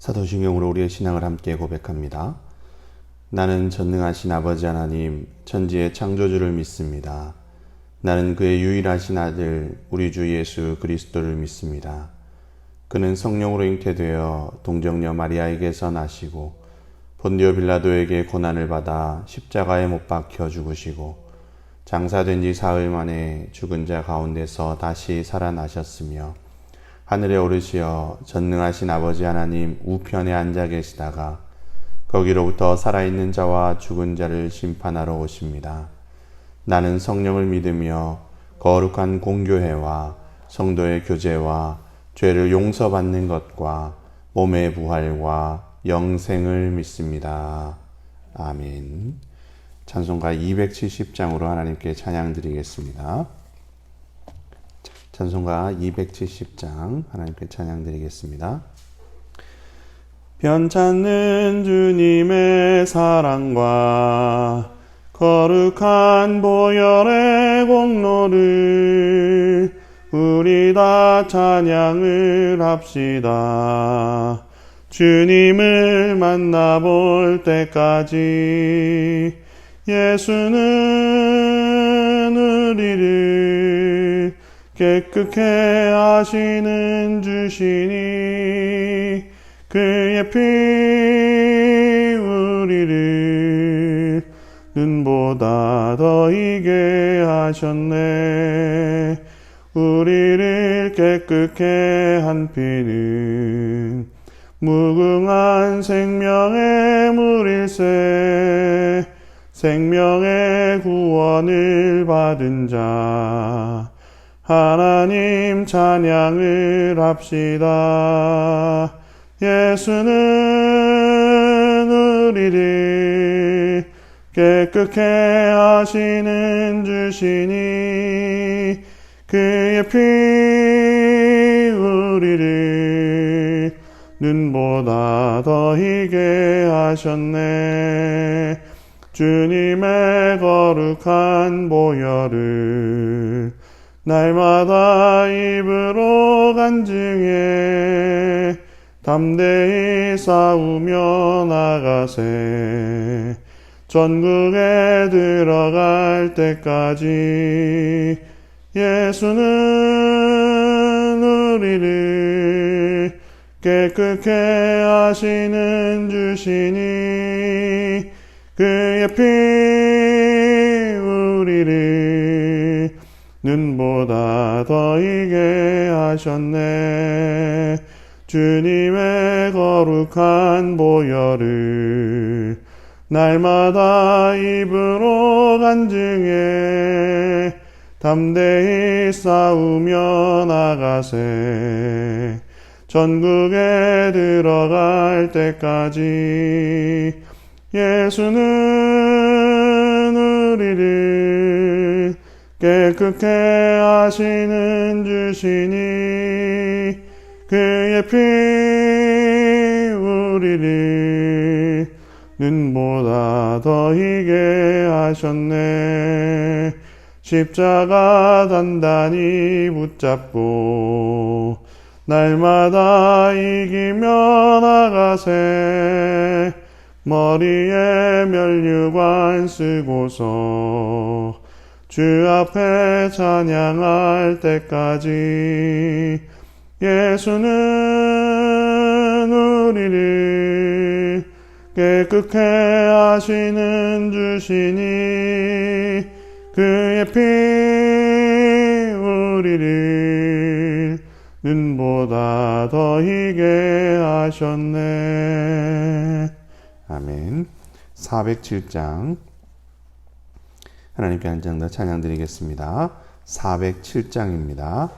사도신경으로 우리의 신앙을 함께 고백합니다. 나는 전능하신 아버지 하나님, 천지의 창조주를 믿습니다. 나는 그의 유일하신 아들, 우리 주 예수 그리스도를 믿습니다. 그는 성령으로 잉태되어 동정녀 마리아에게서 나시고 본디오 빌라도에게 고난을 받아 십자가에 못 박혀 죽으시고 장사된 지 사흘 만에 죽은 자 가운데서 다시 살아나셨으며 하늘에 오르시어 전능하신 아버지 하나님 우편에 앉아 계시다가 거기로부터 살아있는 자와 죽은 자를 심판하러 오십니다. 나는 성령을 믿으며 거룩한 공교회와 성도의 교제와 죄를 용서받는 것과 몸의 부활과 영생을 믿습니다. 아멘. 찬송가 270장으로 하나님께 찬양 드리겠습니다. 찬송가 270장 하나님께 찬양 드리겠습니다. 편찮는 주님의 사랑과 거룩한 보혈의 공로를 우리 다 찬양을 합시다. 주님을 만나볼 때까지 예수는 우리를 깨끗게 하시는 주시니 그의 피 우리를 눈보다 더 희게 하셨네. 우리를 깨끗게 한 피는 무궁한 생명의 물일세. 생명의 구원을 받은 자 하나님 찬양을 합시다. 예수는 우리를 깨끗게 하시는 주시니 그의 피 우리를 눈보다 더 희게 하셨네. 주님의 거룩한 보혈을 날마다 입으로 간증해 담대히 싸우며 나가세. 전국에 들어갈 때까지 예수는 우리를 깨끗게 하시는 주시니 그의 피 우리를 눈보다 더 희게 하셨네. 주님의 거룩한 보혈을 날마다 입으로 간증해 담대히 싸우며 나가세. 전국에 들어갈 때까지 예수는 우리를 깨끗게 하시는 주시니 그의 피 우리를 눈보다 더 희게 하셨네. 십자가 단단히 붙잡고 날마다 이기며 나가세. 머리에 면류관 쓰고서 주 앞에 찬양할 때까지 예수는 우리를 깨끗게 하시는 주시니 그의 피 우리를 눈보다 더 희게 하셨네. 아멘. 407장 하나님께 한 장 더 찬양 드리겠습니다. 407장입니다.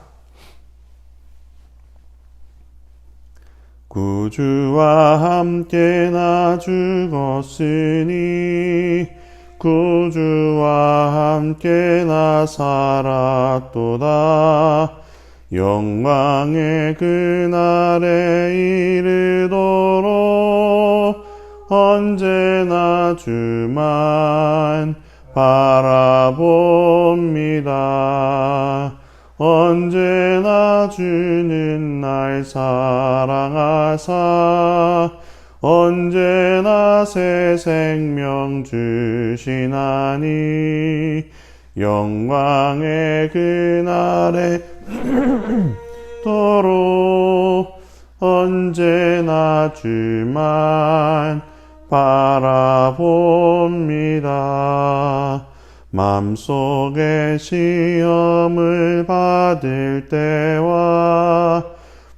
구주와 함께 나 죽었으니 구주와 함께 나 살았도다. 영광의 그날에 이르도록 언제나 주만 바라봅니다. 언제나 주는 날 사랑하사 언제나 새 생명 주시나니 영광의 그날에 도록 언제나 주만 바라봅니다. 맘속에 시험을 받을 때와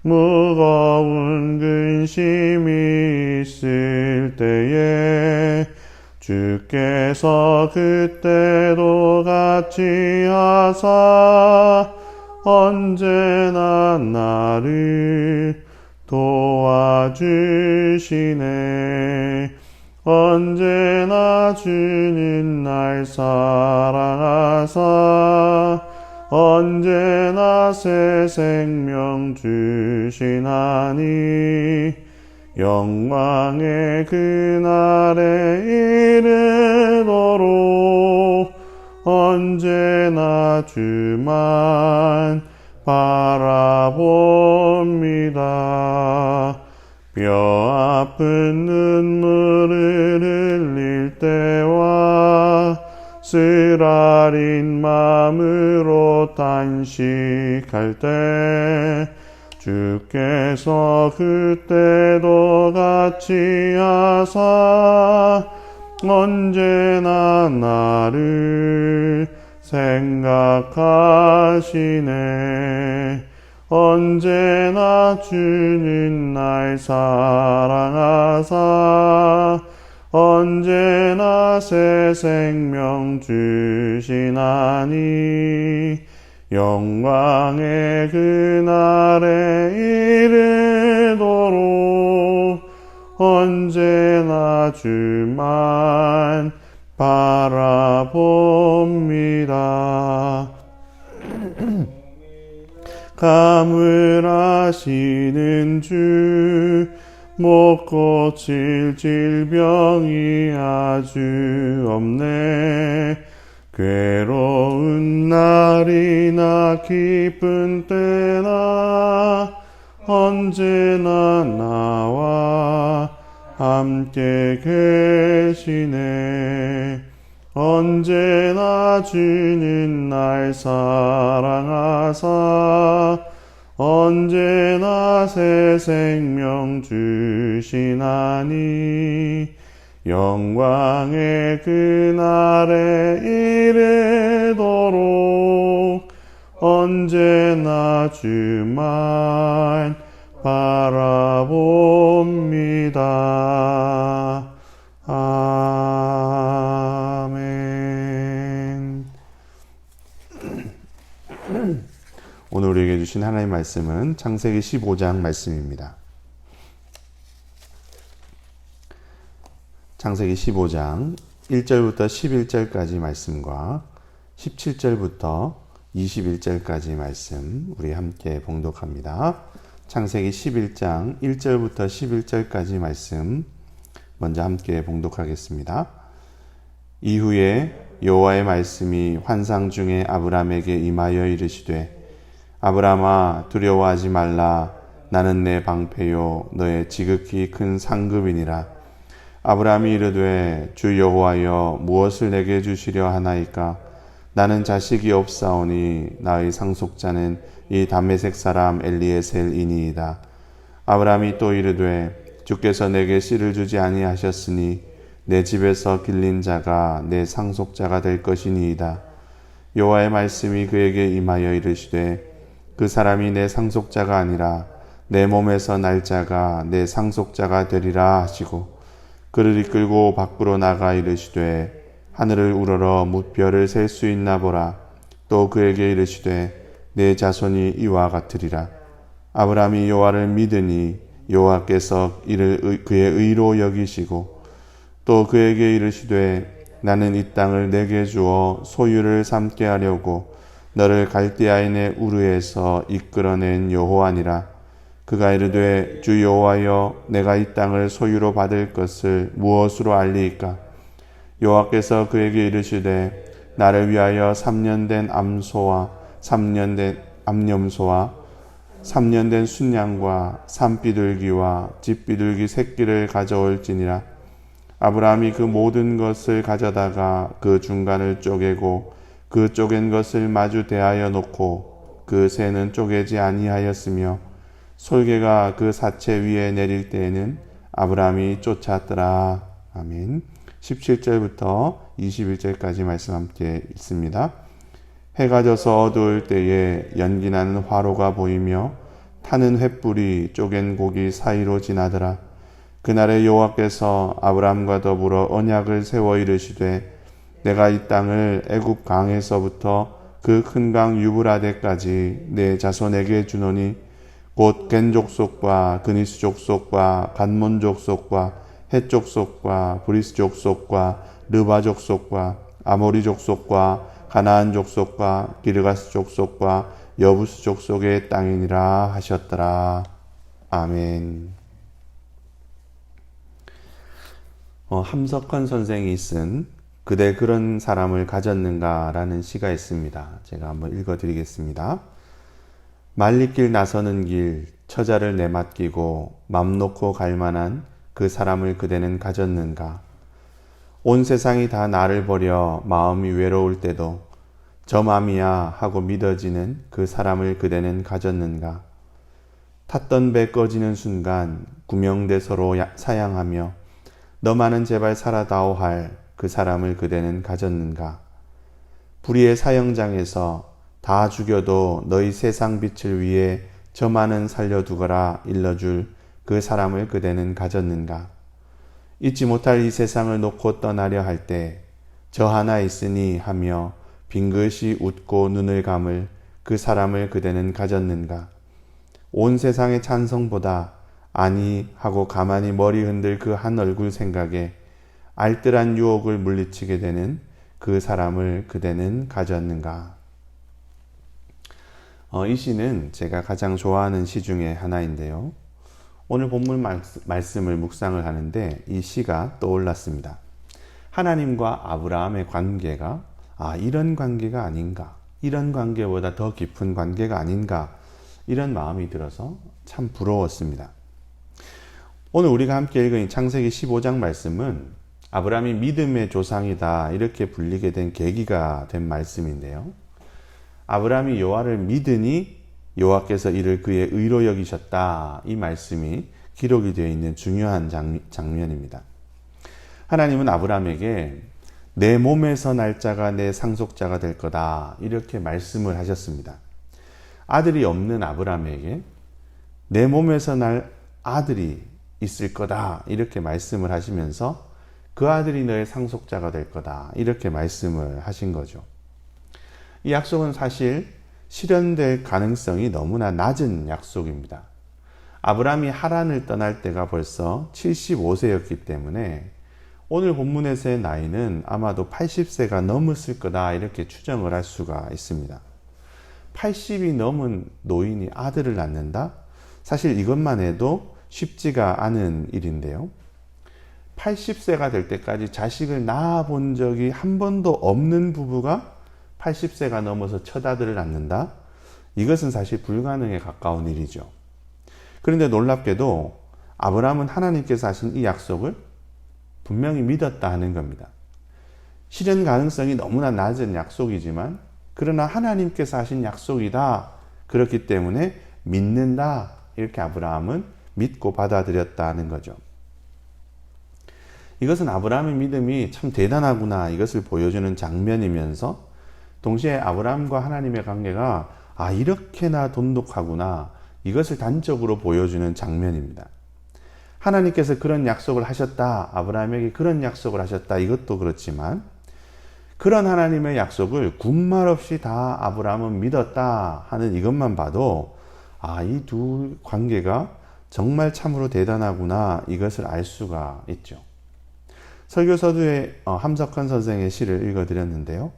무거운 근심이 있을 때에 주께서 그때도 같이 하사 언제나 나를 도와주시네. 언제나 주는 날 사랑하사 언제나 새 생명 주시나니 영광의 그날에 이르도록 언제나 주만 바라봅니다. 뼈 아픈 눈물을 흘릴 때와 쓰라린 마음으로 단식할 때 주께서 그때도 같이 하사 언제나 나를 생각하시네. 언제나 주는 날 사랑하사 언제나 새 생명 주시나니 영광의 그날에 이르도록 언제나 주만 바라봅니다. 가물하시는 주 못 고칠 질병이 아주 없네. 괴로운 날이나 기쁜 때나 언제나 나와 함께 계시네. 언제나 주는 날 사랑하사 언제나 새 생명 주시나니 영광의 그날에 이르도록 언제나 주만 바라봅니다. 아멘. 오늘 우리에게 주신 하나님의 말씀은 창세기 15장 말씀입니다. 창세기 15장 1절부터 11절까지 말씀과 17절부터 21절까지 말씀 우리 함께 봉독합니다. 창세기 11장 1절부터 11절까지 말씀 먼저 함께 봉독하겠습니다. 이후에 여호와의 말씀이 환상 중에 아브람에게 임하여 이르시되 아브람아 두려워하지 말라. 나는 내 방패요 너의 지극히 큰 상급이니라. 아브람이 이르되 주 여호와여 무엇을 내게 주시려 하나이까? 나는 자식이 없사오니 나의 상속자는 이 다메섹 사람 엘리에셀이니이다. 아브람이 또 이르되 주께서 내게 씨를 주지 아니하셨으니 내 집에서 길린 자가 내 상속자가 될 것이니이다. 여호와의 말씀이 그에게 임하여 이르시되 그 사람이 내 상속자가 아니라 내 몸에서 날 자가 내 상속자가 되리라 하시고 그를 이끌고 밖으로 나가 이르시되 하늘을 우러러 무별을 셀 수 있나 보라. 또 그에게 이르시되 내 자손이 이와 같으리라. 아브람이 여호와를 믿으니 여호와께서 이를 그의 의로 여기시고 또 그에게 이르시되 나는 이 땅을 내게 주어 소유를 삼게 하려고 너를 갈대아인의 우르에서 이끌어낸 여호와니라. 그가 이르되 주 여호와여 내가 이 땅을 소유로 받을 것을 무엇으로 알리이까? 여호와께서 그에게 이르시되 나를 위하여 3년 된 암소와 3년 된 암염소와 3년 된 순양과 산비둘기와 집비둘기 새끼를 가져올지니라. 아브라함이 그 모든 것을 가져다가 그 중간을 쪼개고 그 쪼갠 것을 마주 대하여 놓고 그 새는 쪼개지 아니하였으며 솔개가 그 사체 위에 내릴 때에는 아브라함이 쫓았더라. 아멘. 17절부터 21절까지 말씀 함께 읽습니다. 해가 져서 어두울 때에 연기나는 화로가 보이며 타는 횃불이 쪼갠 고기 사이로 지나더라. 그날에 여호와께서 아브라함과 더불어 언약을 세워 이르시되 내가 이 땅을 애굽 강에서부터 그 큰 강 유브라데까지 내 자손에게 주노니 곧 겐 족속과 그니스 족속과 간몬 족속과 헷 족속과 브리스 족속과 르바 족속과 아모리 족속과 가나안 족속과 기르가스 족속과 여부스 족속의 땅이니라 하셨더라. 아멘. 함석헌 선생이 쓴 그대 그런 사람을 가졌는가 라는 시가 있습니다. 제가 한번 읽어드리겠습니다. 말리길 나서는 길 처자를 내맡기고 맘 놓고 갈 만한 그 사람을 그대는 가졌는가. 온 세상이 다 나를 버려 마음이 외로울 때도 저 맘이야 하고 믿어지는 그 사람을 그대는 가졌는가. 탔던 배 꺼지는 순간 구명대 서로 사양하며 너만은 제발 살아다오 할 그 사람을 그대는 가졌는가. 불의의 사형장에서 다 죽여도 너희 세상 빛을 위해 저만은 살려두거라 일러줄 그 사람을 그대는 가졌는가. 잊지 못할 이 세상을 놓고 떠나려 할 때 저 하나 있으니 하며 빙긋이 웃고 눈을 감을 그 사람을 그대는 가졌는가. 온 세상의 찬성보다 아니 하고 가만히 머리 흔들 그 한 얼굴 생각에 알뜰한 유혹을 물리치게 되는 그 사람을 그대는 가졌는가. 이 시는 제가 가장 좋아하는 시 중에 하나인데요. 오늘 본문 말씀을 묵상을 하는데 이 시가 떠올랐습니다. 하나님과 아브라함의 관계가 이런 관계가 아닌가, 이런 관계보다 더 깊은 관계가 아닌가, 이런 마음이 들어서 참 부러웠습니다. 오늘 우리가 함께 읽은 창세기 15장 말씀은 아브라함이 믿음의 조상이다 이렇게 불리게 된 계기가 된 말씀인데요. 아브라함이 여호와를 믿으니 여호와께서 이를 그의 의로 여기셨다, 이 말씀이 기록이 되어 있는 중요한 장면입니다. 하나님은 아브라함에게 내 몸에서 날 자가 내 상속자가 될 거다 이렇게 말씀을 하셨습니다. 아들이 없는 아브라함에게 내 몸에서 날 아들이 있을 거다 이렇게 말씀을 하시면서 그 아들이 너의 상속자가 될 거다 이렇게 말씀을 하신 거죠. 이 약속은 사실 실현될 가능성이 너무나 낮은 약속입니다. 아브라함이 하란을 떠날 때가 벌써 75세였기 때문에 오늘 본문에서의 나이는 아마도 80세가 넘었을 거다 이렇게 추정을 할 수가 있습니다. 80이 넘은 노인이 아들을 낳는다? 사실 이것만 해도 쉽지가 않은 일인데요. 80세가 될 때까지 자식을 낳아본 적이 한 번도 없는 부부가 80세가 넘어서 첫 아들을 낳는다? 이것은 사실 불가능에 가까운 일이죠. 그런데 놀랍게도 아브라함은 하나님께서 하신 이 약속을 분명히 믿었다 하는 겁니다. 실현 가능성이 너무나 낮은 약속이지만 그러나 하나님께서 하신 약속이다. 그렇기 때문에 믿는다. 이렇게 아브라함은 믿고 받아들였다 하는 거죠. 이것은 아브라함의 믿음이 참 대단하구나 이것을 보여주는 장면이면서 동시에 아브라함과 하나님의 관계가 이렇게나 돈독하구나 이것을 단적으로 보여주는 장면입니다. 하나님께서 그런 약속을 하셨다, 아브라함에게 그런 약속을 하셨다, 이것도 그렇지만 그런 하나님의 약속을 군말 없이 다 아브라함은 믿었다 하는 이것만 봐도 이 두 관계가 정말 참으로 대단하구나 이것을 알 수가 있죠. 설교서두의 함석헌 선생의 시를 읽어드렸는데요.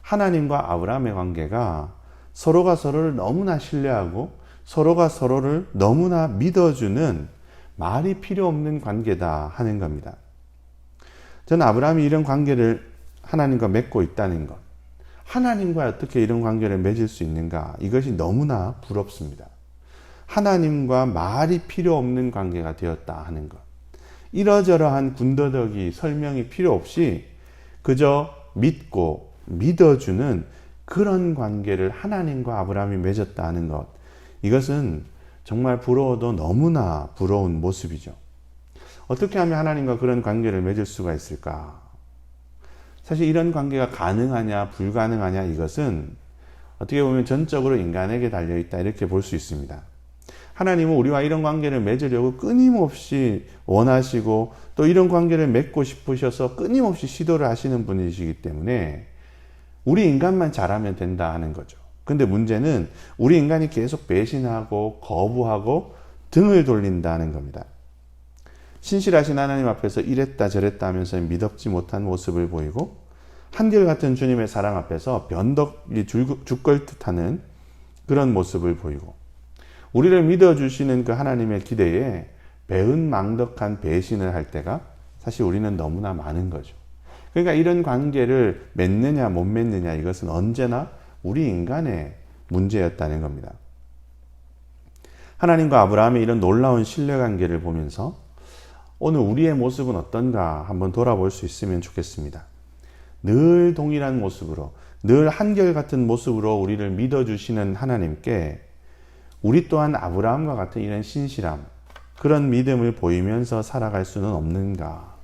하나님과 아브라함의 관계가 서로가 서로를 너무나 신뢰하고 서로가 서로를 너무나 믿어주는 말이 필요 없는 관계다 하는 겁니다. 저는 아브라함이 이런 관계를 하나님과 맺고 있다는 것, 하나님과 어떻게 이런 관계를 맺을 수 있는가? 이것이 너무나 부럽습니다. 하나님과 말이 필요 없는 관계가 되었다 하는 것. 이러저러한 군더더기 설명이 필요 없이 그저 믿고 믿어주는 그런 관계를 하나님과 아브라함이 맺었다 하는 것. 이것은 정말 부러워도 너무나 부러운 모습이죠. 어떻게 하면 하나님과 그런 관계를 맺을 수가 있을까? 사실 이런 관계가 가능하냐 불가능하냐 이것은 어떻게 보면 전적으로 인간에게 달려있다 이렇게 볼 수 있습니다. 하나님은 우리와 이런 관계를 맺으려고 끊임없이 원하시고 또 이런 관계를 맺고 싶으셔서 끊임없이 시도를 하시는 분이시기 때문에 우리 인간만 잘하면 된다 하는 거죠. 근데 문제는 우리 인간이 계속 배신하고 거부하고 등을 돌린다는 겁니다. 신실하신 하나님 앞에서 이랬다 저랬다 하면서 미덥지 못한 모습을 보이고 한결같은 주님의 사랑 앞에서 변덕이 죽걸 듯하는 그런 모습을 보이고 우리를 믿어주시는 그 하나님의 기대에 배은망덕한 배신을 할 때가 사실 우리는 너무나 많은 거죠. 그러니까 이런 관계를 맺느냐 못 맺느냐 이것은 언제나 우리 인간의 문제였다는 겁니다. 하나님과 아브라함의 이런 놀라운 신뢰관계를 보면서 오늘 우리의 모습은 어떤가 한번 돌아볼 수 있으면 좋겠습니다. 늘 동일한 모습으로, 늘 한결같은 모습으로 우리를 믿어주시는 하나님께 우리 또한 아브라함과 같은 이런 신실함, 그런 믿음을 보이면서 살아갈 수는 없는가?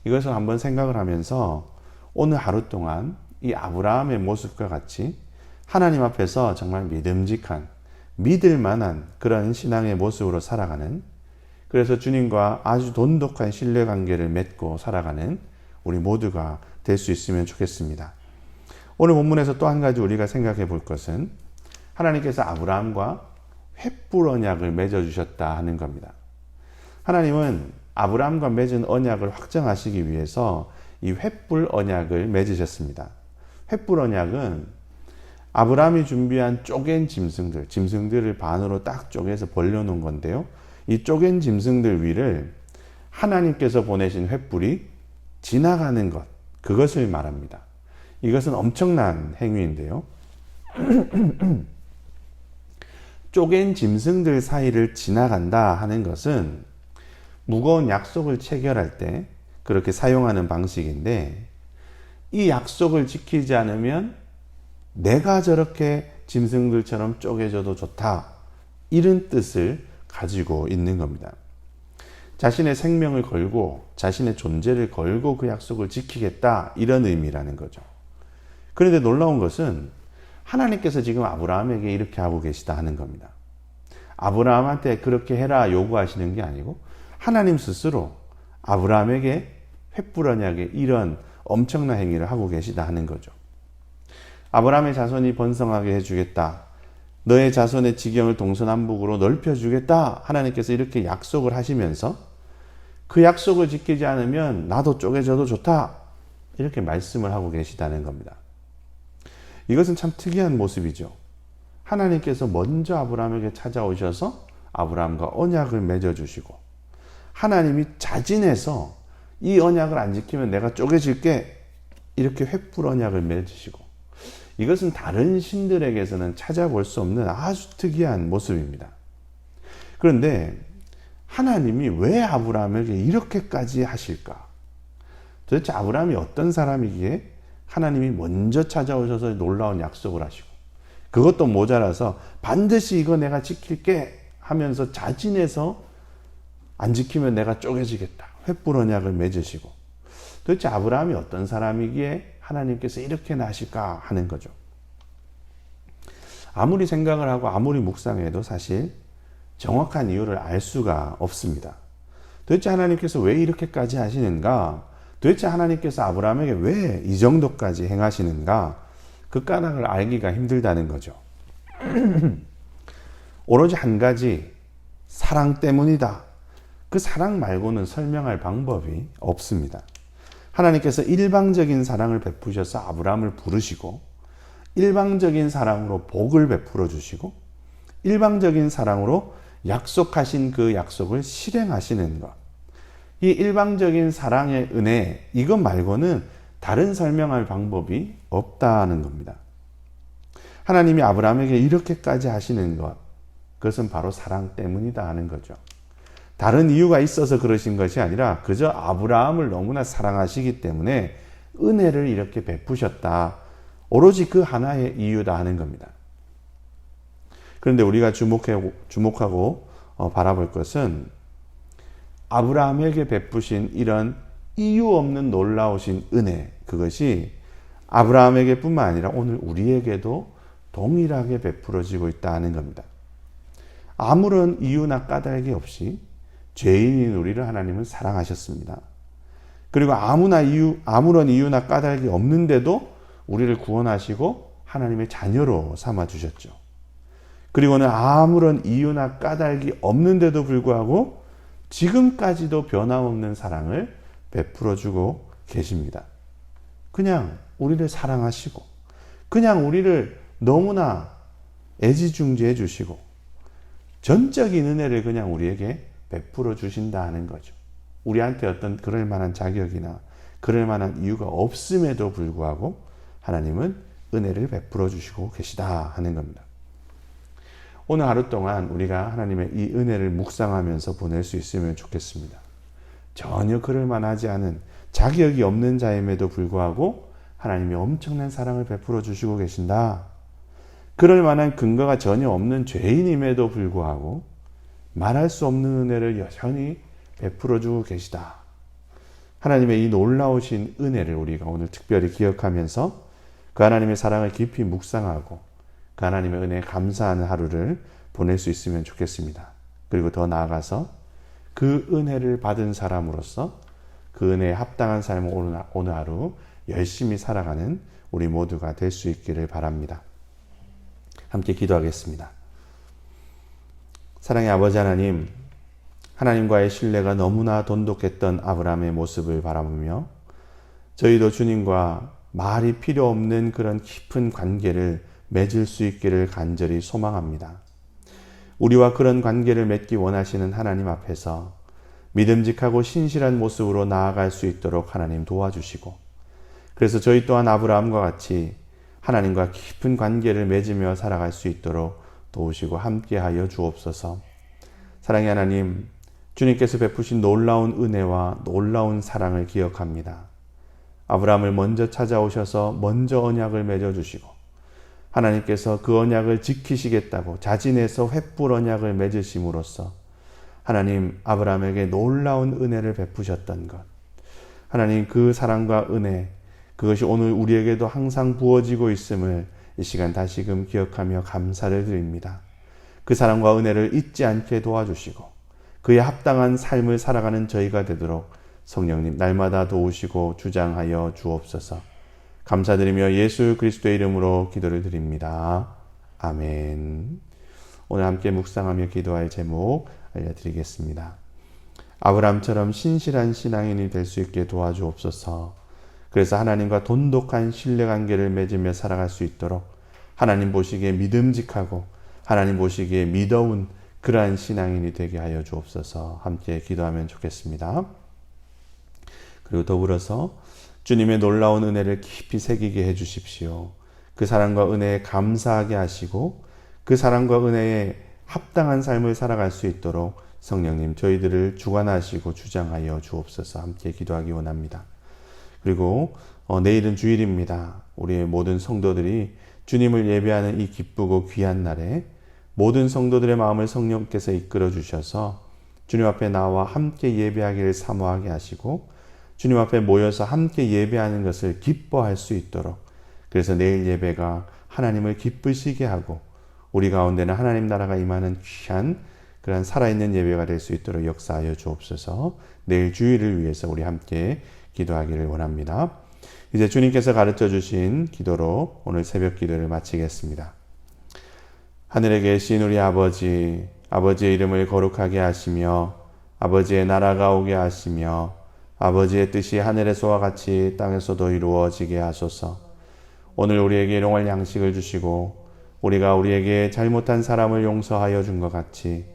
이것을 한번 생각을 하면서 오늘 하루 동안 이 아브라함의 모습과 같이 하나님 앞에서 정말 믿음직한, 믿을 만한 그런 신앙의 모습으로 살아가는, 그래서 주님과 아주 돈독한 신뢰관계를 맺고 살아가는 우리 모두가 될 수 있으면 좋겠습니다. 오늘 본문에서 또 한 가지 우리가 생각해 볼 것은 하나님께서 아브라함과 횃불 언약을 맺어주셨다 하는 겁니다. 하나님은 아브라함과 맺은 언약을 확정하시기 위해서 이 횃불 언약을 맺으셨습니다. 횃불 언약은 아브라함이 준비한 쪼갠 짐승들을 반으로 딱 쪼개서 벌려놓은 건데요. 이 쪼갠 짐승들 위를 하나님께서 보내신 횃불이 지나가는 것, 그것을 말합니다. 이것은 엄청난 행위인데요. 쪼갠 짐승들 사이를 지나간다 하는 것은 무거운 약속을 체결할 때 그렇게 사용하는 방식인데, 이 약속을 지키지 않으면 내가 저렇게 짐승들처럼 쪼개져도 좋다, 이런 뜻을 가지고 있는 겁니다. 자신의 생명을 걸고 자신의 존재를 걸고 그 약속을 지키겠다, 이런 의미라는 거죠. 그런데 놀라운 것은 하나님께서 지금 아브라함에게 이렇게 하고 계시다 하는 겁니다. 아브라함한테 그렇게 해라 요구하시는 게 아니고 하나님 스스로 아브라함에게 횃불 언약의 이런 엄청난 행위를 하고 계시다 하는 거죠. 아브라함의 자손이 번성하게 해주겠다, 너의 자손의 지경을 동서남북으로 넓혀주겠다, 하나님께서 이렇게 약속을 하시면서 그 약속을 지키지 않으면 나도 쪼개져도 좋다, 이렇게 말씀을 하고 계시다는 겁니다. 이것은 참 특이한 모습이죠. 하나님께서 먼저 아브라함에게 찾아오셔서 아브라함과 언약을 맺어주시고, 하나님이 자진해서 이 언약을 안 지키면 내가 쪼개질게, 이렇게 횃불 언약을 맺으시고, 이것은 다른 신들에게서는 찾아볼 수 없는 아주 특이한 모습입니다. 그런데 하나님이 왜 아브라함에게 이렇게까지 하실까? 도대체 아브라함이 어떤 사람이기에 하나님이 먼저 찾아오셔서 놀라운 약속을 하시고, 그것도 모자라서 반드시 이거 내가 지킬게 하면서 자진해서 안 지키면 내가 쪼개지겠다, 횃불 언약을 맺으시고, 도대체 아브라함이 어떤 사람이기에 하나님께서 이렇게나 하실까 하는 거죠. 아무리 생각을 하고 아무리 묵상해도 사실 정확한 이유를 알 수가 없습니다. 도대체 하나님께서 왜 이렇게까지 하시는가? 도대체 하나님께서 아브라함에게 왜 이 정도까지 행하시는가? 그 까닭을 알기가 힘들다는 거죠. 오로지 한 가지, 사랑 때문이다. 그 사랑 말고는 설명할 방법이 없습니다. 하나님께서 일방적인 사랑을 베푸셔서 아브라함을 부르시고, 일방적인 사랑으로 복을 베풀어 주시고, 일방적인 사랑으로 약속하신 그 약속을 실행하시는 것. 이 일방적인 사랑의 은혜, 이것 말고는 다른 설명할 방법이 없다는 겁니다. 하나님이 아브라함에게 이렇게까지 하시는 것, 그것은 바로 사랑 때문이다 하는 거죠. 다른 이유가 있어서 그러신 것이 아니라 그저 아브라함을 너무나 사랑하시기 때문에 은혜를 이렇게 베푸셨다. 오로지 그 하나의 이유다 하는 겁니다. 그런데 우리가 주목하고 바라볼 것은 아브라함에게 베푸신 이런 이유 없는 놀라우신 은혜, 그것이 아브라함에게 뿐만 아니라 오늘 우리에게도 동일하게 베풀어지고 있다는 겁니다. 아무런 이유나 까닭이 없이 죄인인 우리를 하나님은 사랑하셨습니다. 그리고 아무런 이유나 까닭이 없는데도 우리를 구원하시고 하나님의 자녀로 삼아주셨죠. 그리고는 아무런 이유나 까닭이 없는데도 불구하고 지금까지도 변함없는 사랑을 베풀어주고 계십니다. 그냥 우리를 사랑하시고 그냥 우리를 너무나 애지중지해 주시고 전적인 은혜를 그냥 우리에게 베풀어 주신다 하는 거죠. 우리한테 어떤 그럴 만한 자격이나 그럴 만한 이유가 없음에도 불구하고 하나님은 은혜를 베풀어 주시고 계시다 하는 겁니다. 오늘 하루 동안 우리가 하나님의 이 은혜를 묵상하면서 보낼 수 있으면 좋겠습니다. 전혀 그럴 만하지 않은 자격이 없는 자임에도 불구하고 하나님이 엄청난 사랑을 베풀어 주시고 계신다. 그럴 만한 근거가 전혀 없는 죄인임에도 불구하고 말할 수 없는 은혜를 여전히 베풀어 주고 계시다. 하나님의 이 놀라우신 은혜를 우리가 오늘 특별히 기억하면서 그 하나님의 사랑을 깊이 묵상하고 그 하나님의 은혜에 감사하는 하루를 보낼 수 있으면 좋겠습니다. 그리고 더 나아가서 그 은혜를 받은 사람으로서 그 은혜에 합당한 삶을 오늘 하루 열심히 살아가는 우리 모두가 될 수 있기를 바랍니다. 함께 기도하겠습니다. 사랑의 아버지 하나님, 하나님과의 신뢰가 너무나 돈독했던 아브라함의 모습을 바라보며 저희도 주님과 말이 필요 없는 그런 깊은 관계를 맺을 수 있기를 간절히 소망합니다. 우리와 그런 관계를 맺기 원하시는 하나님 앞에서 믿음직하고 신실한 모습으로 나아갈 수 있도록 하나님 도와주시고, 그래서 저희 또한 아브라함과 같이 하나님과 깊은 관계를 맺으며 살아갈 수 있도록 도우시고 함께하여 주옵소서. 사랑의 하나님, 주님께서 베푸신 놀라운 은혜와 놀라운 사랑을 기억합니다. 아브라함을 먼저 찾아오셔서 먼저 언약을 맺어주시고 하나님께서 그 언약을 지키시겠다고 자진해서 횃불 언약을 맺으심으로써 하나님 아브라함에게 놀라운 은혜를 베푸셨던 것, 하나님 그 사랑과 은혜, 그것이 오늘 우리에게도 항상 부어지고 있음을 이 시간 다시금 기억하며 감사를 드립니다. 그 사랑과 은혜를 잊지 않게 도와주시고 그에 합당한 삶을 살아가는 저희가 되도록 성령님 날마다 도우시고 주장하여 주옵소서. 감사드리며 예수 그리스도의 이름으로 기도를 드립니다. 아멘. 오늘 함께 묵상하며 기도할 제목 알려드리겠습니다. 아브라함처럼 신실한 신앙인이 될 수 있게 도와주옵소서. 그래서 하나님과 돈독한 신뢰관계를 맺으며 살아갈 수 있도록 하나님 보시기에 믿음직하고 하나님 보시기에 믿어온 그러한 신앙인이 되게 하여 주옵소서. 함께 기도하면 좋겠습니다. 그리고 더불어서 주님의 놀라운 은혜를 깊이 새기게 해주십시오. 그 사랑과 은혜에 감사하게 하시고 그 사랑과 은혜에 합당한 삶을 살아갈 수 있도록 성령님 저희들을 주관하시고 주장하여 주옵소서. 함께 기도하기 원합니다. 그리고 내일은 주일입니다. 우리의 모든 성도들이 주님을 예배하는 이 기쁘고 귀한 날에 모든 성도들의 마음을 성령께서 이끌어 주셔서 주님 앞에 나와 함께 예배하기를 사모하게 하시고 주님 앞에 모여서 함께 예배하는 것을 기뻐할 수 있도록, 그래서 내일 예배가 하나님을 기쁘시게 하고 우리 가운데는 하나님 나라가 임하는 귀한 그런 살아있는 예배가 될 수 있도록 역사하여 주옵소서. 내일 주일을 위해서 우리 함께 기도하기를 원합니다. 이제 주님께서 가르쳐 주신 기도로 오늘 새벽 기도를 마치겠습니다. 하늘에 계신 우리 아버지, 아버지의 이름을 거룩하게 하시며 아버지의 나라가 오게 하시며 아버지의 뜻이 하늘에서와 같이 땅에서도 이루어지게 하소서. 오늘 우리에게 일용할 양식을 주시고 우리가 우리에게 잘못한 사람을 용서하여 준 것 같이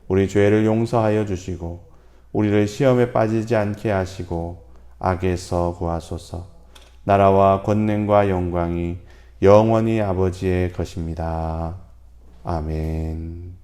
우리 죄를 용서하여 주시고 우리를 시험에 빠지지 않게 하시고 악에서 구하소서. 나라와 권능과 영광이 영원히 아버지의 것입니다. 아멘.